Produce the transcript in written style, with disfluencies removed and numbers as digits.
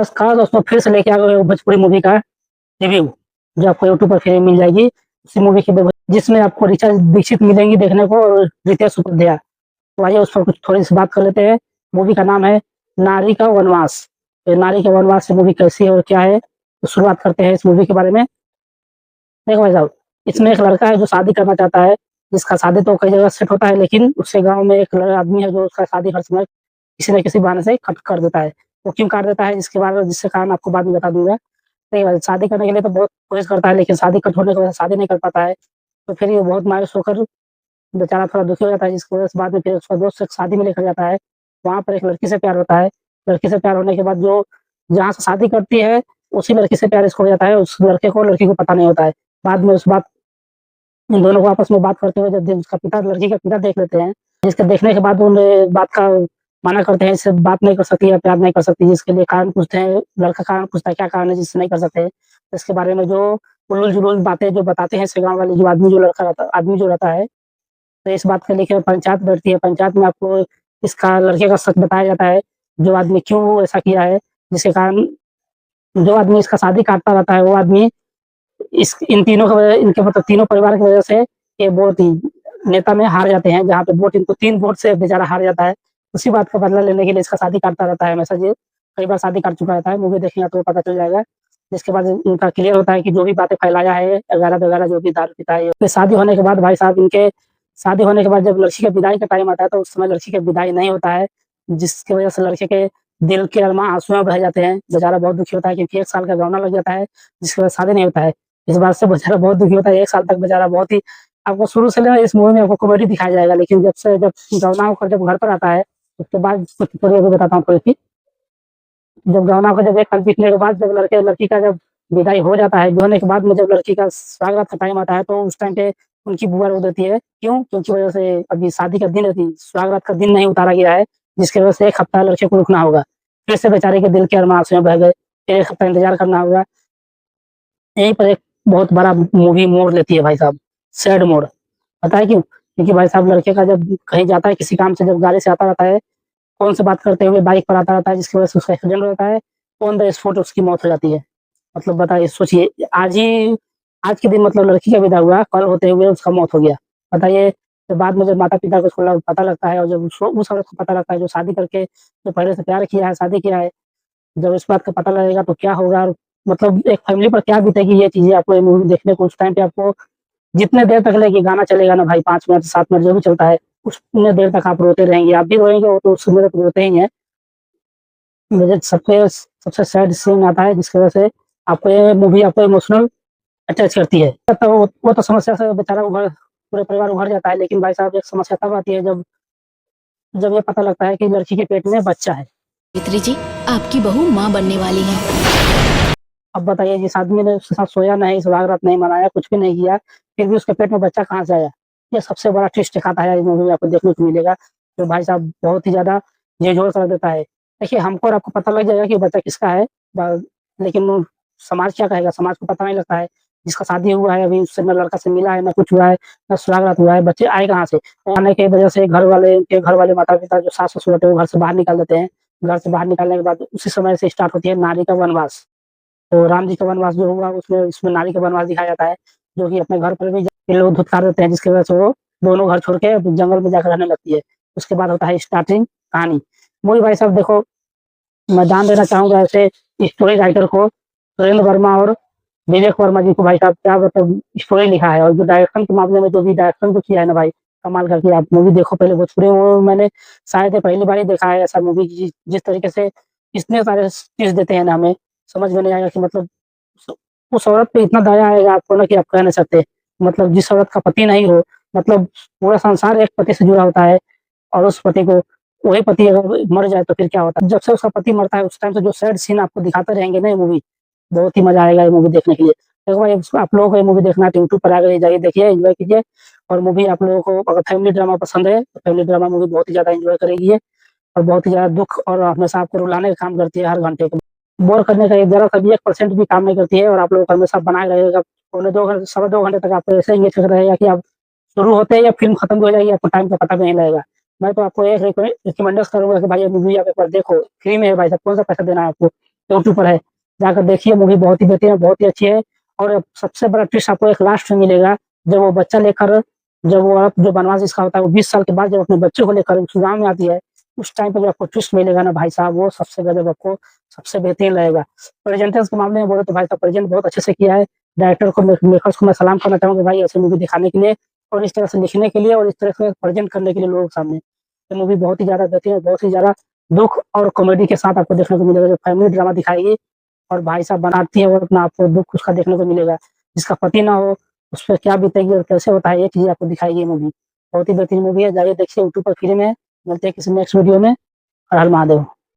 बस खास उसमें फिर से लेके आ गए भोजपुरी मूवी का रिव्यू, जो आपको यूट्यूब पर फ्री में मिल जाएगी। उसी मूवी की जिसमें आपको ऋचा दीक्षित मिलेंगी देखने को और रितेश उपाध्याय। तो आइए उस पर कुछ थोड़ी सी बात कर लेते हैं। मूवी का नाम है नारी का वनवास। ये नारी का वनवास से मूवी कैसी है और क्या है, तो शुरुआत करते हैं इस मूवी के बारे में। देखो भाई साहब, इसमें एक लड़का है जो शादी करना चाहता है, जिसका शादी तो कई जगह सेट होता है, लेकिन उसके गाँव में एक आदमी है जो उसका शादी हर समय किसी न किसी बहाने से खट कर देता है। वो क्यों कर देता है जिसके बारे में जिसके कारण आपको बाद में बता दूंगा। सही बात है, शादी करने के लिए तो बहुत कोशिश करता है, लेकिन शादी कट होने की वजह से शादी नहीं कर पाता है। तो फिर ये बहुत मायूस होकर बेचारा थोड़ा दुखी हो जाता है, जिसकी वजह से बाद में फिर उसका दोस्त एक शादी में लेकर जाता है। वहाँ पर एक लड़की से प्यार होता है। लड़की से प्यार होने के बाद जो जहाँ से शादी करती है, उसी लड़की से प्यार इसको हो जाता है। उस लड़के को लड़की को पता नहीं होता है। बाद में उस बात उन दोनों को आपस में बात करते हुए जब उसका पिता लड़की का पिता देख लेते हैं, जिसके देखने के बाद उन्हें बात का मना करते हैं, इससे बात नहीं कर सकती या प्यार नहीं कर सकती, जिसके लिए कारण पूछते हैं। लड़का कारण पूछता है क्या कारण है जिससे नहीं कर सकते। तो इसके बारे में जो उलझुल बातें जो बताते हैं इसके गाँव वाले जो आदमी जो रहता है, तो इस बात को लेकर पंचायत बैठती है। पंचायत में आपको इसका लड़के का सच बताया जाता है, जो आदमी क्यों ऐसा किया है, जिसके कारण जो आदमी इसका शादी काटता रहता है, वो आदमी इस इन तीनों की वजह इनके मतलब तीनों परिवार की वजह से ये वोट नेता में हार जाते हैं, जहाँ पे वोट इनको 3 वोट से बेचारा हार जाता है। उसी बात का बदला लेने के लिए इसका शादी काटता रहता है हमेशा। ये कई बार शादी काट चुका रहता है, मूवी देखेंगे तो पता चल जाएगा। जिसके बाद इनका क्लियर होता है कि जो भी बातें फैलाया है वगैरह-वगैरह, जो भी दारू पीता है। फिर शादी होने के बाद भाई साहब इनके शादी होने के बाद जब लड़की के विदाई का टाइम आता है, तो उस समय लड़की की विदाई नहीं होता है, जिसकी वजह से लड़के के दिल के अरमा आँसू में बह जाते हैं। बेचारा बहुत दुखी होता है क्योंकि 1 साल का गौना लग जाता है, जिसकी वजह से शादी नहीं होता है। इस बात से बेचारा बहुत दुखी होता है। 1 साल तक बेचारा बहुत ही आपको शुरू से लेकर इस मूवी में आपको कॉमेडी दिखाया जाएगा, लेकिन जब गौना होकर जब घर पर आता है, उसके बाद कुछ थोड़ी अभी बताता हूँ थोड़ी-सी। जब गौना होकर जब 1 साल बीतने के बाद जब लड़की का जब विदाई हो जाता है, होने के बाद में जब लड़की का स्वागत का टाइम आता है, तो उस टाइम पे उनकी बुआ रो देती है। क्यों? क्योंकि वजह से अभी शादी का दिन स्वागत का दिन नहीं उतारा गया है, जिसकी वजह से 1 हफ्ता लड़के को रुकना होगा। फिर से बेचारे के दिल के अरमां आँसू में बह गए। फिर 1 हफ्ता इंतज़ार करना होगा। यहीं पर एक बहुत बड़ा मूवी मोड़ लेती है भाई साहब, सैड मोड़। पता है क्यों? क्योंकि भाई साहब लड़के का जब कहीं जाता है किसी काम से, जब गाड़ी से आता रहता है, फ़ोन से बात करते हुए बाइक पर आता रहता है, जिसकी वजह से उसका एक्सीडेंट हो जाता है। ऑन द स्पॉट उसकी मौत हो जाती है। मतलब बताइए, सोचिए आज के दिन मतलब लड़की का विदा हुआ, कल होते हुए उसका मौत हो गया। बताइए, तो बाद में जब माता-पिता को उसको पता लगता है और जब उस औरत को पता लगता है जो शादी करके जो पहले से प्यार किया है, शादी किया है, जब इस बात का पता लगेगा तो क्या होगा, और मतलब एक फैमिली पर क्या बीतेगी, ये चीज़ें आपको ये मूवी देखने को उस टाइम पे आपको जितने देर तक लेके गाना चलेगा ना भाई, 5 मिनट 7 मिनट जो भी चलता है, उतने देर तक आप रोते रहेंगे। आप भी रोएँगे, वो तो उस समय तक रोते ही हैं। मुझे सबसे सैड सीन आता है जिसकी वजह से आपको ये मूवी आपको इमोशनल अटैच करती है। तो वो तो समस्या से बेचारा पूरे परिवार उभर जाता है, लेकिन भाई साहब एक समस्या तब आती है जब जब ये पता लगता है कि लड़की के पेट में बच्चा है। गायत्री जी, आपकी बहू माँ बनने वाली है। अब बताइए, जिस आदमी ने उसके साथ सोया नहीं, सुहागरात नहीं मनाया, कुछ भी नहीं किया, फिर भी उसके पेट में बच्चा कहाँ से आया? ये सबसे बड़ा ट्विस्ट दिखाता है इस मूवी में, आपको देखने को मिलेगा, जो भाई साहब बहुत ही ज़्यादा झिझोर कर देता है। देखिए, हमको और आपको पता लग जाएगा कि बच्चा किसका है, ब लेकिन समाज क्या कहेगा? समाज को पता नहीं लगता है। जिसका शादी हुआ है अभी, उससे ना लड़का से मिला है, ना कुछ हुआ है, ना सुहागरात हुआ है, बच्चे आए कहाँ से? आने की वजह से घर वाले माता-पिता जो सास-ससुर होते हैं, वो घर से बाहर निकाल देते हैं। घर से बाहर निकालने के बाद उसी समय से स्टार्ट होती है नारी का वनवास। तो राम जी का वनवास जो हुआ उसमें इसमें नारी का वनवास दिखाया जाता है, जो कि अपने घर पर भी ये लोग धुतकार देते हैं, जिसकी वजह से वो दोनों घर छोड़ के जंगल में जाकर रहने लगती है। उसके बाद होता है स्टार्टिंग कहानी। मूवी भाई साहब देखो, मैं दान देना चाहूँगा ऐसे स्टोरी राइटर को, सुरेंद्र वर्मा और विवेक वर्मा जी को। भाई साहब क्या मतलब स्टोरी लिखा है, और जो डायरेक्शन के मामले में जो भी डायरेक्शन जो किया है ना भाई, कमाल करके। आप मूवी देखो पहले, भोजपुरी में मैंने शायद ये पहली बार ही देखा है ऐसा मूवी, जिस तरीके से इतने सारे ट्विस्ट देते हैं ना, हमें समझ में नहीं आएगा कि मतलब उस उस औरत पे इतना दया आएगा आपको ना कि आप कह नहीं सकते। मतलब जिस औरत का पति नहीं हो, मतलब पूरा संसार एक पति से जुड़ा होता है, और उस पति को वही पति अगर मर जाए तो फिर क्या होता है? जब से उसका पति मरता है उस टाइम से जो सैड सीन आपको दिखाते रहेंगे ना ये मूवी, बहुत ही मज़ा आएगा ये मूवी देखने के लिए। देखो भाई, आप लोगों को ये मूवी देखना है तो यूट्यूब पर आ गई, जाइए देखिए, एन्जॉय कीजिए। और मूवी आप लोगों को अगर फैमिली ड्रामा पसंद है, तो फैमिली ड्रामा मूवी बहुत ही ज़्यादा एन्जॉय करेगी ये, और बहुत ही ज़्यादा दुःख और हमेशा आपको रुलाने का काम करती है हर घंटे को। बोर करने का ज़रा-सा भी 1% भी काम नहीं करती है, और आप लोगों को हमेशा बनाए रहेगा। पौने 2 घंटे, सवा 2 घंटे तक आपको ऐसे एंगेज रहेगा कि आप शुरू होते ही या फ़िल्म खत्म भी हो जाएगी, आपको टाइम का पता भी नहीं लगेगा। मैं तो आपको एक रिकमेंडस करूँगा कि भाई ये मूवी आप एक बार देखो, फ्री में है भाई साहब, कौन-सा पैसा देना है आपको। यूट्यूब पर है, जाकर देखिए। मूवी बहुत ही बेहतरीन है, बहुत ही अच्छी है। और सबसे बड़ा ट्विस्ट आपको एक लास्ट में मिलेगा, जब वो बच्चा लेकर, जब वो औरत जो बनवास जिसका होता है, वो 20 साल के बाद जब अपने बच्चे को लेकर उस गाँव में आती है, उस टाइम पे जो आपको ट्विस्ट मिलेगा ना भाई साहब, वो सबसे गजब, आपको सबसे बेहतरीन लगेगा। प्रेजेंटेशन के मामले में बोले तो भाई साहब प्रेजेंट बहुत अच्छे से किया है। डायरेक्टर को, मेकर्स को मैं सलाम करना चाहूँगा भाई, ऐसी मूवी दिखाने के लिए और इस तरह से लिखने के लिए और इस तरह से प्रेजेंट करने के लिए लोगों के सामने। ये मूवी बहुत ही ज़्यादा बेहतरीन है, बहुत ही ज़्यादा दुःख और कॉमेडी के साथ आपको देखने को मिलेगा, जो फैमिली ड्रामा दिखाएगी और भाई साहब बनाती है और अपना आपको दुःख उसका देखने को मिलेगा। जिसका पति ना हो, उस पे क्या बीतेगी और कैसे होता है, ये चीज़ें आपको दिखाएगी ये मूवी। बहुत ही बेहतरीन मूवी है, जाइए देखिए, यूट्यूब पर फ्री में है। मिलते हैं किसी नेक्स्ट वीडियो में। हर हर महादेव।